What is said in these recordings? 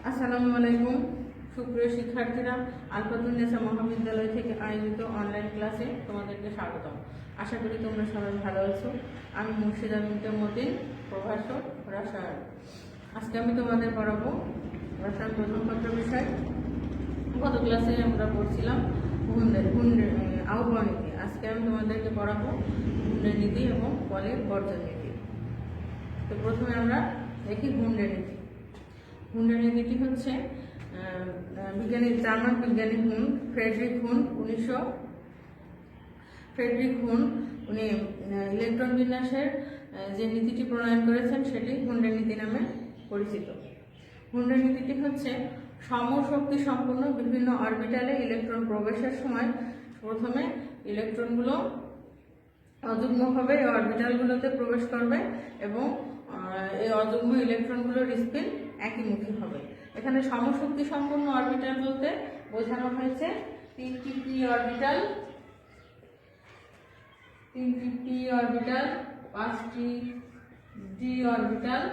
আসসালামু আলাইকুম সুপ্রিয় শিক্ষার্থীরা, আলফাতুন্নেসা মহাবিদ্যালয় থেকে আয়োজিত অনলাইন ক্লাসে তোমাদেরকে স্বাগতম। আশা করি তোমরা সবাই ভালো আছো। আমি মুর্শিদা বিনতে মতিন, প্রভাষক রসায়ন। আজকে আমি তোমাদের পড়াবো রসায়ন প্রথম পত্র বিষয়। গত ক্লাসে আমরা পড়ছিলাম আবহাওয়া নীতি। আজকে আমি তোমাদেরকে পড়াবো ঘূর্ণের নীতি এবং বলের বর্জন নীতি। তো প্রথমে আমরা দেখি ঘূর্ণের নীতি। ঘূর্ণের নীতিটি হচ্ছে জার্মান বিজ্ঞানী ফ্রেডরিক হুন উনি ইলেকট্রন বিন্যাসের যে নীতিটি প্রণয়ন করেছেন সেটি ঘূর্ণের নীতি নামে পরিচিত। ঘূর্ণের নীতিটি হচ্ছে সমশক্তি সম্পন্ন বিভিন্ন অরবিটালে ইলেকট্রন প্রবেশের সময় প্রথমে ইলেকট্রনগুলো অযুগ্মভাবে এই অরবিটালগুলোতে প্রবেশ করবে এবং এই অযুগ্ম ইলেকট্রনগুলোর স্পিন একইমুখী হবে। এখানে সমশক্তি সম্পন্ন অরবিটাল বলতে বোঝানো হয়েছে তিনটি পি অরবিটাল, 5টি ডি অরবিটাল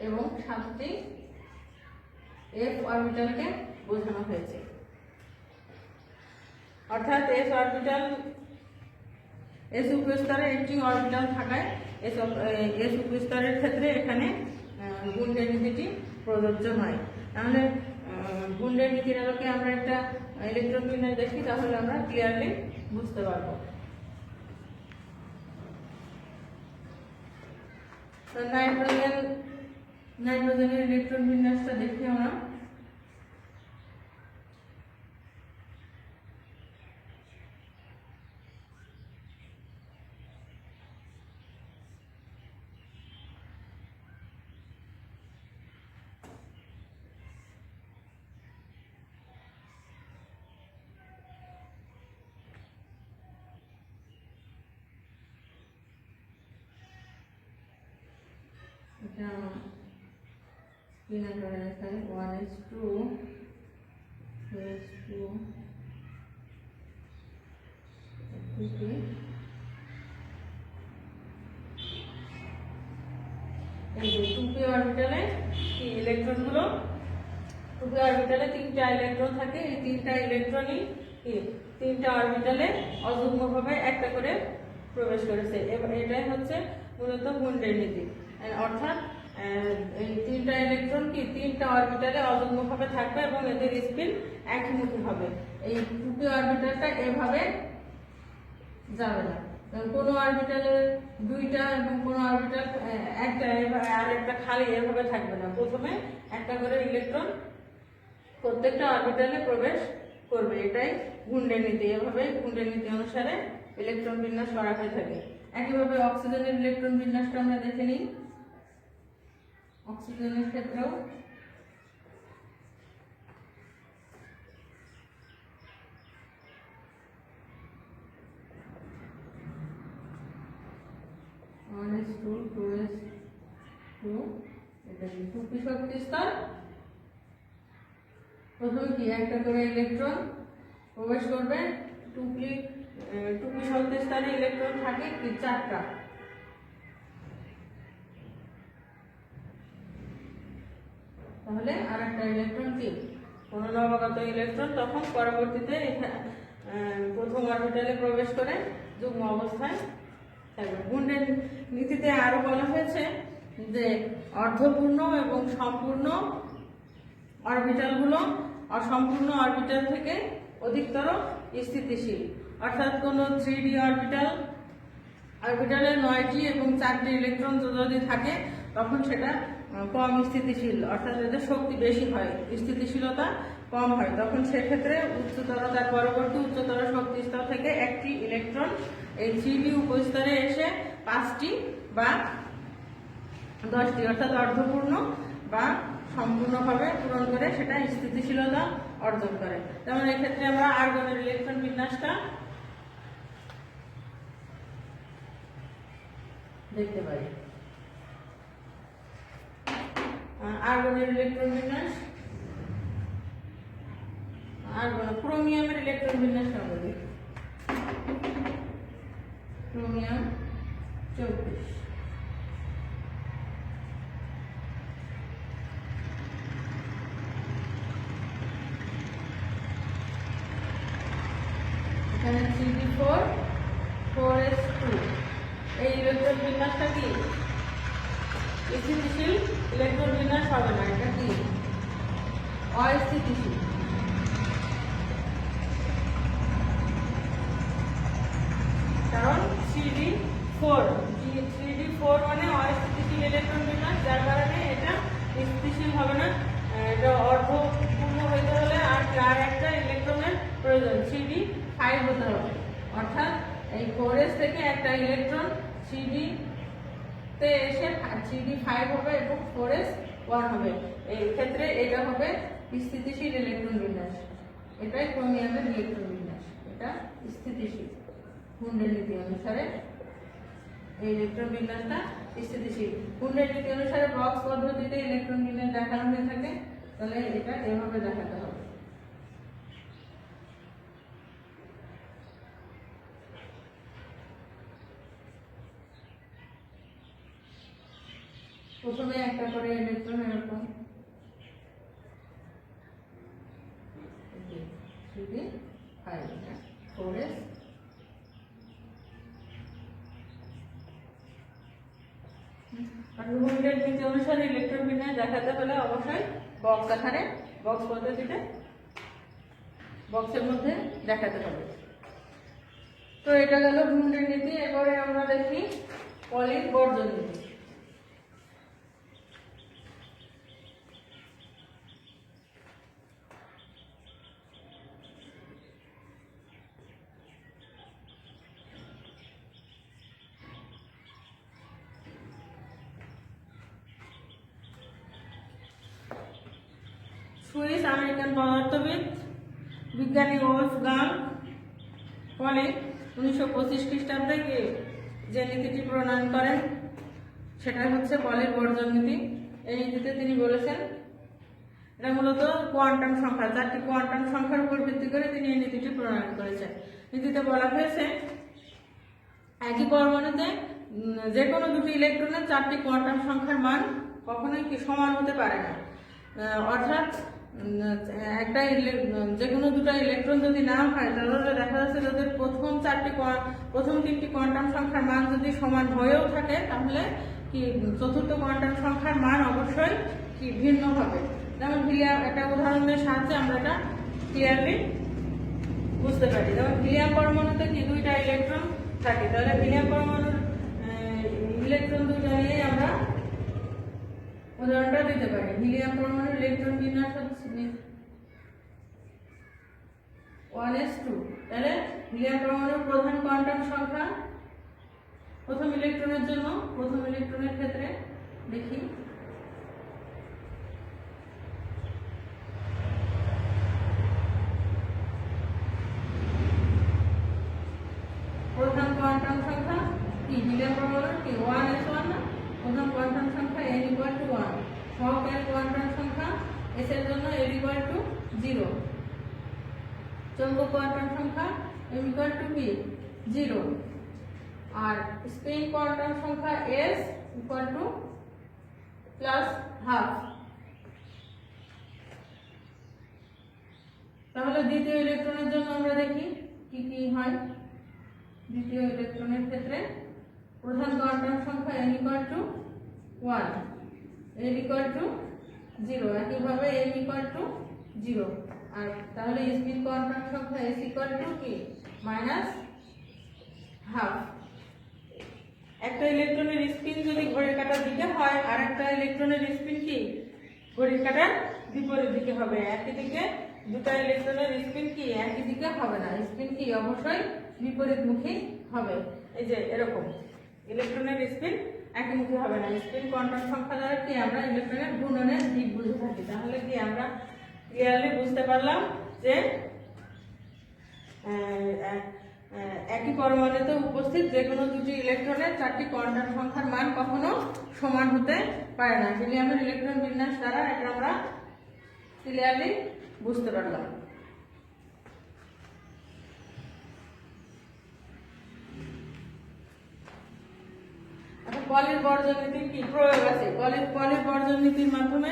এবং 7টি এফ অরবিটালকে বোঝানো হয়েছে। অর্থাৎ এস উপস্তরে একটি অরবিটাল থাকায় এস উপস্তরের ক্ষেত্রে এখানে ঘূর্ণের নীতিটি প্রযোজ্য নয়। তাহলে ঘূর্ণের নীতির আলোকে আমরা একটা ইলেকট্রন বিন্যাস দেখি, তাহলে আমরা ক্লিয়ারলি বুঝতে পারবো। নাইট্রোজেনের ইলেকট্রন বিন্যাসটা দেখি আমরা। এখানে 1s2 2p অরবিটালে ইলেকট্রনগুলো 2p অরবিটালে 3টা ইলেকট্রন থাকে। এই 3টা ইলেকট্রনই 3টা অরবিটালে অযুগ্মভাবে একটা করে প্রবেশ করেছে। এটাই হচ্ছে মূলত ঘূর্ণের নীতি। অর্থাৎ এই 3টা ইলেকট্রন 3টা অরবিটালে অযুগ্মভাবে থাকবে এবং এদের স্পিন একইমুখী হবে। এই 2p অরবিটালটা এভাবে যাবে না, কোনো অরবিটালে 2টা এবং কোনো অরবিটাল একটা আর একটা খালি এভাবে থাকবে না। প্রথমে একটা করে ইলেকট্রন প্রত্যেকটা অরবিটালে প্রবেশ করবে। এটাই ঘূর্ণের নীতি। এভাবে ঘূর্ণের নীতি অনুসারে ইলেকট্রন বিন্যাস করা হয়ে থাকে। একইভাবে অক্সিজেনের ইলেকট্রন বিন্যাসটা আমরা দেখে নিই। অক্সিজেনের ক্ষেত্রেও টুপি শক্তি স্তর। প্রথমে একটা করে ইলেকট্রন প্রবেশ করবে। টুপি শক্তি স্তরে ইলেকট্রন থাকে 4টা। তাহলে আর একটা ইলেকট্রন কোন নবাগত ইলেকট্রন তখন পরবর্তীতে প্রথম অরবিটালে প্রবেশ করে যুগ্ম অবস্থায় থাকবে। ঘূর্ণের নীতিতে আরো বলা হয়েছে যে অর্ধপূর্ণ এবং সম্পূর্ণ অরবিটালগুলো অসম্পূর্ণ অরবিটাল থেকে অধিকতর স্থিতিশীল। অর্থাৎ কোনো 3D অরবিটালে 9টি এবং 4টি ইলেকট্রন যদি থাকে তখন সেটা কম স্থিতিশীল, অর্থাৎ এদের শক্তি বেশি হয়, স্থিতিশীলতা কম হয়। তখন সেক্ষেত্রে তার পরবর্তী উচ্চতর শক্তি স্তর থেকে একটি ইলেকট্রন এই 3D উপস্তরে এসে 5টি বা 10টি অর্থাৎ অর্ধপূর্ণ বা সম্পূর্ণভাবে পূরণ করে সেটা স্থিতিশীলতা অর্জন করে। যেমন এক্ষেত্রে আমরা আর্গনের ইলেকট্রন বিন্যাসটা দেখতে পারি। আর্গনের ইলেকট্রন বিন্যাস, ক্রোমিয়ামের ইলেকট্রন বিন্যাসটা আমরা দেখি। ক্রোমিয়াম 24। 3d4 4s2 এই ইলেকট্রন বিন্যাসটা কি স্থিতিশীল ইলেকট্রন বিন্যাস হবে না, এটা কি অস্থিতিশীল। কারণ 3d4 মানে অস্থিতিশীল ইলেকট্রন বিন্যাস, যার কারণে এটা স্থিতিশীল হবে না। এটা অর্ধপূর্ণ হইতে হলে আর একটা ইলেকট্রনের প্রয়োজন, 3d5 হতে হবে। অর্থাৎ এই 4s থেকে একটা ইলেকট্রন 3d তে এসে 3d5 হবে এবং 4s1 হবে। এই ক্ষেত্রে এটা হবে স্থিতিশীল ইলেকট্রন বিন্যাস। এটাই ক্রোমিয়ামের ইলেকট্রন বিন্যাস, এটা স্থিতিশীল। হুন্ডের নীতি অনুসারে এই ইলেকট্রন বিন্যাসটা স্থিতিশীল। হুন্ডের নীতি অনুসারে বক্স পদ্ধতিতে ইলেকট্রন বিন্যাস দেখানো হয়ে থাকে, তাহলে এটা এভাবে দেখাতে হবে। প্রথমে একটা করে ইলেকট্রন এরকম 3d5 4s হুন্ডের নীতি অনুসারে ইলেকট্রন বিন্যাস দেখাতে হলে অবশ্যই বক্স আকারে বক্স পদ্ধতিতে বক্সের মধ্যে দেখাতে হবে। তো এটা গেল হুন্ডের নীতি। এবারে আমরা দেখি পলির বর্জন নীতি। সুইস আমেরিকান পদার্থবিদ বিজ্ঞানী ওলফগাং পলি 1925 খ্রিস্টাব্দে যে নীতিটি প্রণয়ন করেন সেটা হচ্ছে পলির বর্জন নীতি। এই নীতিতে তিনি বলেছেন, এটা মূলত কোয়ান্টাম সংখ্যা, 4টি কোয়ান্টাম সংখ্যার উপর ভিত্তি করে তিনি এই নীতিটি প্রণয়ন করেছেন। নীতিতে বলা হয়েছে একই পরমাণুতে যে কোনো দুটি ইলেকট্রনের 4টি কোয়ান্টাম সংখ্যার মান কখনোই কি সমান হতে পারে না। অর্থাৎ একটা যে কোনো দুটো ইলেকট্রন যদি না হয় তাহলে দেখা যাচ্ছে তাদের প্রথম 3টি কোয়ান্টাম সংখ্যার মান যদি সমান হয়েও থাকে তাহলে কি চতুর্থ কোয়ান্টাম সংখ্যার মান অবশ্যই কি ভিন্ন হবে। যেমন হিলিয়াম, একটা উদাহরণের সাহায্যে আমরা এটা ক্লিয়ারলি বুঝতে পারি। যেমন হিলিয়াম পরমাণুতে কি 2টা ইলেকট্রন থাকে, তাহলে হিলিয়াম পরমাণুর ইলেকট্রন 2টা নিয়ে আমরা উদাহরণটা দিতে পারি। হিলিয়াম পরমাণুর ইলেকট্রন বিন্যাস হচ্ছে 1s2। তাহলে হিলিয়াম পরমাণুর প্রধান কোয়ান্টাম সংখ্যা প্রথম ইলেকট্রনের জন্য, প্রথম ইলেকট্রনের ক্ষেত্রে দেখি প্রধান কোয়ান্টাম সংখ্যা কি হিলিয়াম পরমাণুর কি 1s1 না, প্রথম কোয়ান্টাম সংখ্যা n = 1, সহকের কোয়ান্টাম সংখ্যা s এর জন্য l = 0, চৌম্বক কোয়ান্টাম সংখ্যা m = কি 0, আর স্পিন কোয়ান্টাম সংখ্যা s = +½ তাহলে দ্বিতীয় ইলেকট্রনের জন্য আমরা দেখি কি কি হয়। দ্বিতীয় ইলেকট্রনের ক্ষেত্রে প্রধান কোয়ান্টাম সংখ্যা n = 1, l = 0, একইভাবে m = 0, আর তাহলে স্পিন কোয়ান্টাম সংখ্যা s = কি -½ একটা ইলেকট্রনের স্পিন যদি ঘড়ির কাঁটার দিকে হয় আর একটা ইলেকট্রনের স্পিন কি ঘড়ির কাঁটার বিপরীত দিকে হবে। একই দিকে দুটো ইলেকট্রনের স্পিন কি একই দিকে হবে না, স্পিন কি অবশ্যই বিপরীতমুখী হবে। এই যে এরকম ইলেকট্রনের স্পিন একইমুখী হবে না। স্পিন কোয়ান্টাম সংখ্যা দ্বারা কি আমরা ইলেকট্রনের ঘূর্ণনের দিক বুঝে থাকি। তাহলে কি আমরা ক্লিয়ারলি বুঝতে পারলাম যে একই পরমাণুতে উপস্থিত যে কোনো দুটি ইলেকট্রনের 4টি কোয়ান্টাম সংখ্যার মান কখনো সমান হতে পারে না। হিলিয়ামের ইলেকট্রন বিন্যাস দ্বারা এটা আমরা ক্লিয়ারলি বুঝতে পারলাম। এখন পলির বর্জন নীতির কি প্রয়োগ আছে। পলির বর্জন নীতির মাধ্যমে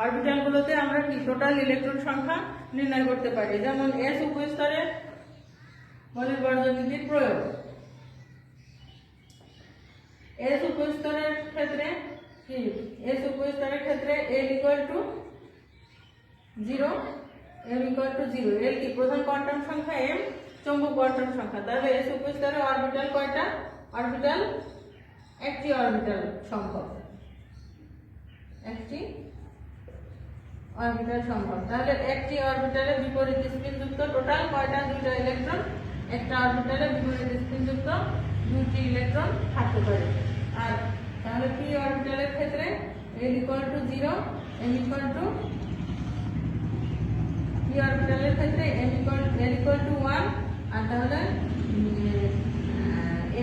অরবিটালগুলোতে আমরা কি টোটাল ইলেকট্রন সংখ্যা নির্ণয় করতে পারি। যেমন s উপস্তরে পলির বর্জনীতির প্রয়োগ। এস উপস্তরের ক্ষেত্রে কি, এস উপস্তরের ক্ষেত্রে L equal to 0, M equal to 0। L কি প্রধান কোয়ান্টাম সংখ্যা, M চৌম্বক কোয়ান্টাম সংখ্যা। তাহলে এস উপস্তরে অরবিটাল কয়টা? অরবিটাল একটি অরবিটাল সম্ভব, একটি অরবিটাল সম্ভব। তাহলে একটি অরবিটালে বিপরীত স্পিন যুক্ত টোটাল কয়টা? 2টা ইলেকট্রন। একটা অরবিটালে বিপরীত স্পিন যুক্ত 2টি ইলেকট্রন থাকতে পারে। আর তাহলে পি অরবিটালের ক্ষেত্রে L equal to 0, M equal to, P অরবিটালের ক্ষেত্রে L ইকুয়াল টু 1, আর তাহলে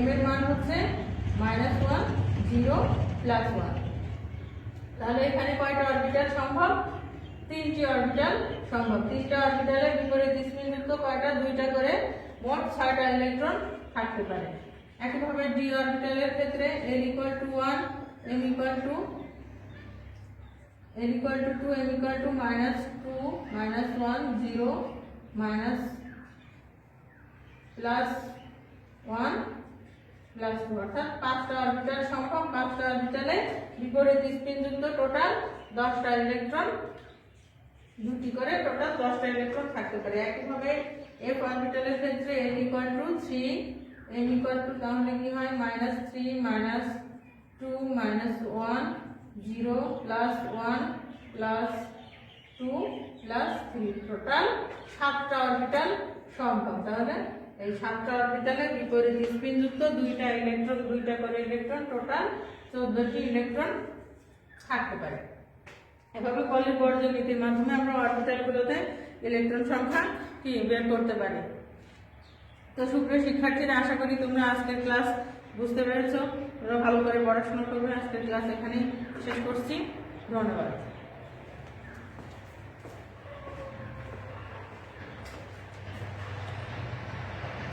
M এর মান হচ্ছে -1, 0, +1। তাহলে এখানে কয়টা অরবিটাল সম্ভব? 3টি অরবিটাল সম্ভব। 3টা অরবিটালে বিপরীত স্পিন যুক্ত কয়টা? 2টা করে, মোট 6টা ইলেকট্রন থাকতে পারে। একইভাবে ডি অরবিটালের ক্ষেত্রে L equal to 1, M equal to, L equal to 2, M equal to -2, -1, 0, +1, +2, অর্থাৎ 5টা অরবিটাল সম্ভব। 5টা অরবিটালে বিপরীত স্পিন যুক্ত টোটাল 10টা ইলেকট্রন, 2টি করে টোটাল 10টা ইলেকট্রন থাকতে পারে। একইভাবে এফ অরবিটালের ক্ষেত্রে L equal to 3, M equal to, তাহলে কি হয়? -3, -2, -1, 0, +1, +2, +3, টোটাল 7টা অরবিটাল সম্ভব। তাহলে এই 7টা অরবিটালে বিপরীত স্পিন যুক্ত 2টা ইলেকট্রন, 2টা করে ইলেকট্রন, টোটাল 14টি ইলেকট্রন থাকতে পারে। এভাবে পলির বর্জনীতির মাধ্যমে আমরা অরবিটালগুলোতে ইলেকট্রন সংখ্যা কি বের করতে পারি। তো সুপ্রিয় শিক্ষার্থীরা, আশা করি তোমরা আজকের ক্লাস বুঝতে পেরেছো। তোমরা ভালো করে পড়াশোনা করবে। আজকের ক্লাস এখানেই শেষ করছি। ধন্যবাদ।